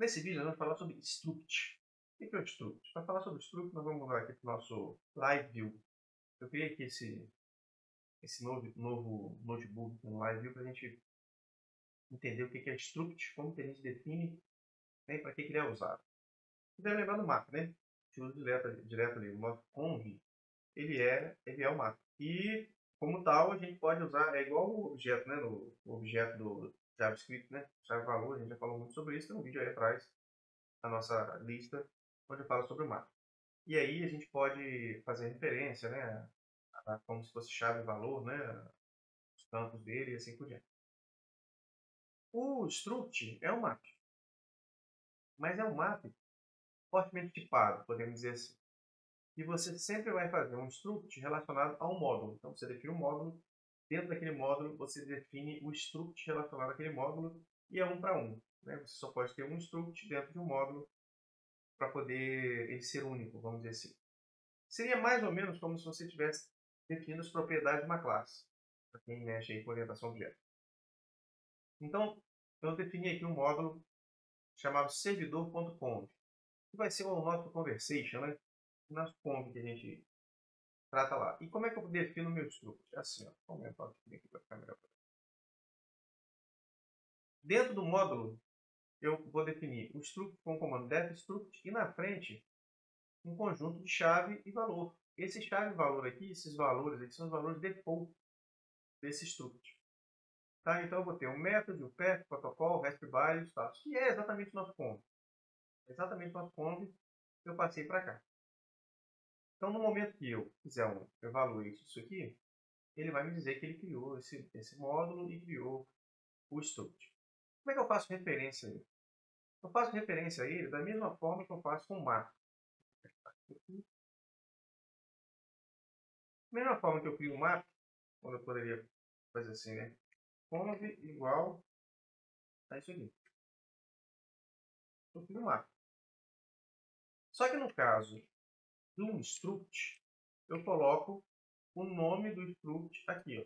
Nesse vídeo nós vamos falar sobre struct. O que é o struct? Para falar sobre struct, nós vamos mudar aqui para o nosso Live View. Eu criei aqui esse novo notebook no Live View para a gente entender o que é struct, como que a gente define, né, e para que ele é usado. Você deve lembrar do mapa, né? A gente usa direto ali. O nosso conv, ele é o mapa. E, como tal, a gente pode usar, é igual o objeto, né? O objeto do JavaScript, né? Chave valor, a gente já falou muito sobre isso, tem um vídeo aí atrás a nossa lista, onde eu falo sobre o mapa. E aí a gente pode fazer referência, né, como se fosse chave e valor, né, os campos dele e assim por diante. O struct é um map, mas é um map fortemente tipado, podemos dizer assim. E você sempre vai fazer um struct relacionado a um módulo. Então você define um módulo, dentro daquele módulo você define o struct relacionado àquele módulo e é um para um. Né? Você só pode ter um struct dentro de um módulo para poder ele ser único, vamos dizer assim. Seria mais ou menos como se você estivesse definindo as propriedades de uma classe, para quem mexe aí com orientação a objeto. Então, eu defini aqui um módulo chamado servidor.conv, que vai ser o nosso conversation, né? O nosso conv que a gente trata lá. E como é que eu defino o meu struct? É assim, ó. Vou aumentar aqui para ficar melhor. Dentro do módulo, eu vou definir o struct com o comando defstruct e na frente um conjunto de chave e valor. Esse chave e valor aqui, esses valores aqui, são os valores default desse struct. Tá? Então eu vou ter um método, um path, protocolo, raspberry e o status, que é exatamente o nosso conv. Exatamente o nosso conv que eu passei para cá. Então no momento que eu fizer um evaluate disso aqui, ele vai me dizer que ele criou esse módulo e criou o struct. Como é que eu faço referência a ele? Eu faço referência a ele da mesma forma que eu faço com o map. Da mesma forma que eu crio um map, quando eu poderia fazer assim, né? Conv igual a isso aqui. Eu crio um map. Só que no caso do struct, eu coloco o nome do struct aqui, ó,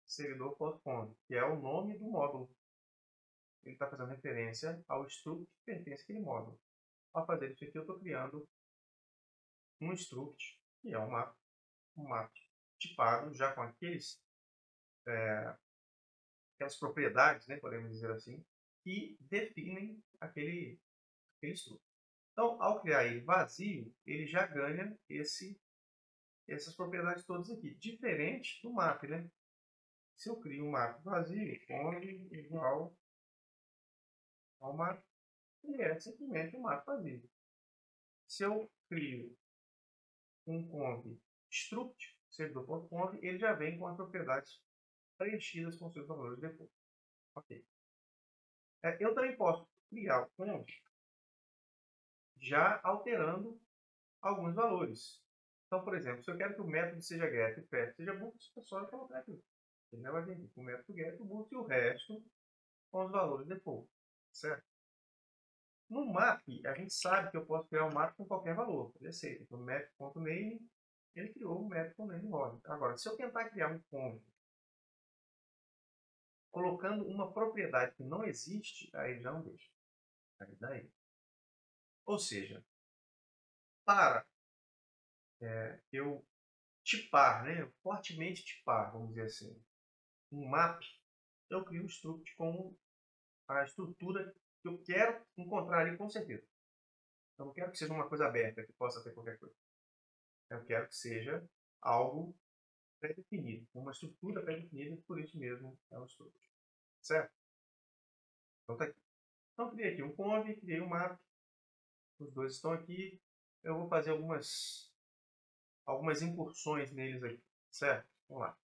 servidor.conv, que é o nome do módulo. Ele está fazendo referência ao struct que pertence àquele módulo. Ao fazer isso aqui, eu estou criando um struct, que é um map tipado, já com aquelas propriedades, né, podemos dizer assim, que definem aquele struct. Então, ao criar ele vazio, ele já ganha essas propriedades todas aqui, diferente do map, né? Se eu crio um map vazio, conv igual ao map, ele é simplesmente um map vazio. Se eu crio um conv struct, servidor.conv, ele já vem com as propriedades preenchidas com seus valores default. Ok. Eu também posso criar o conv já alterando alguns valores. Então, por exemplo, se eu quero que o método seja get e o path seja boot, é só eu colocar aqui. Ele vai vir aqui com o método get, o boot e o resto com os valores default. Certo? No map, a gente sabe que eu posso criar um map com qualquer valor. Ele aceita. Então, map.name, ele criou o map.name log. Agora, se eu tentar criar um conv colocando uma propriedade que não existe, aí ele já não deixa. Aí daí. Ou seja, para eu tipar, né, fortemente tipar, vamos dizer assim, um map, eu crio um struct com a estrutura que eu quero encontrar ali com certeza. Eu não quero que seja uma coisa aberta, que possa ter qualquer coisa. Eu quero que seja algo pré-definido, uma estrutura pré-definida, por isso mesmo é um struct. Certo? Então tá aqui. Então criei aqui um conv, criei um map, os dois estão aqui. Eu vou fazer algumas incursões neles aqui, certo? Vamos lá.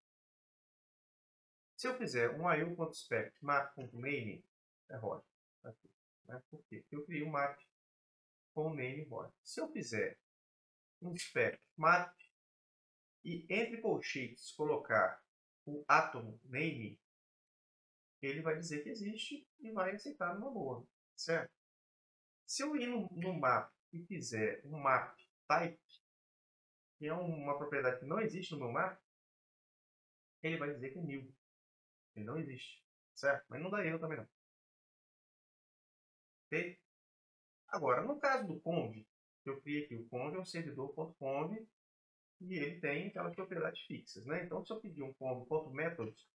Se eu fizer um io.spec map.name, é ROD. Aqui. Né? Por quê? Porque eu criei um map com o name ROD. Se eu fizer um spec map e entre colchetes colocar o átomo name, ele vai dizer que existe e vai aceitar numa boa, certo? Se eu ir no map e fizer um map type, que é uma propriedade que não existe no meu map, ele vai dizer que é new. Ele não existe, certo? Mas não dá erro também não. Ok? Agora, no caso do conv, eu criei aqui o conv é um servidor.conv e ele tem aquelas propriedades fixas, né? Então, se eu pedir um conv.methods,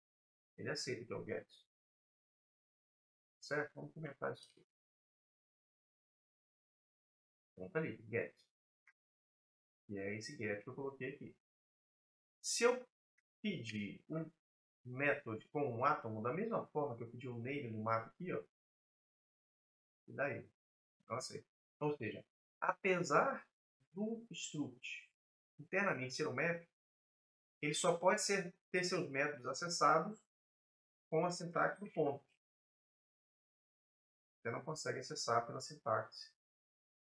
ele aceita que é o get. Certo? Vamos comentar isso aqui. Então, tá ali, get. E é esse get que eu coloquei aqui. Se eu pedir um method com um átomo, da mesma forma que eu pedi um name no mapa aqui, ó, e daí? Então, aceita. Ou seja, apesar do struct internamente ser um método, ele só pode ter seus métodos acessados com a sintaxe do ponto. Você não consegue acessar pela sintaxe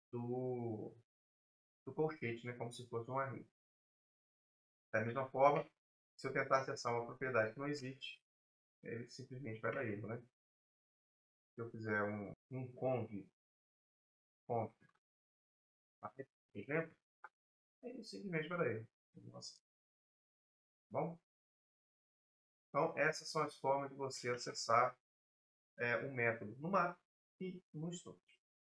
do colchete, né, como se fosse um array. Da mesma forma, se eu tentar acessar uma propriedade que não existe, ele simplesmente vai dar erro. Né? Se eu fizer um conv, por exemplo, ele simplesmente vai dar erro. Nossa. Bom? Então, essas são as formas de você acessar um método no mapa e no struct.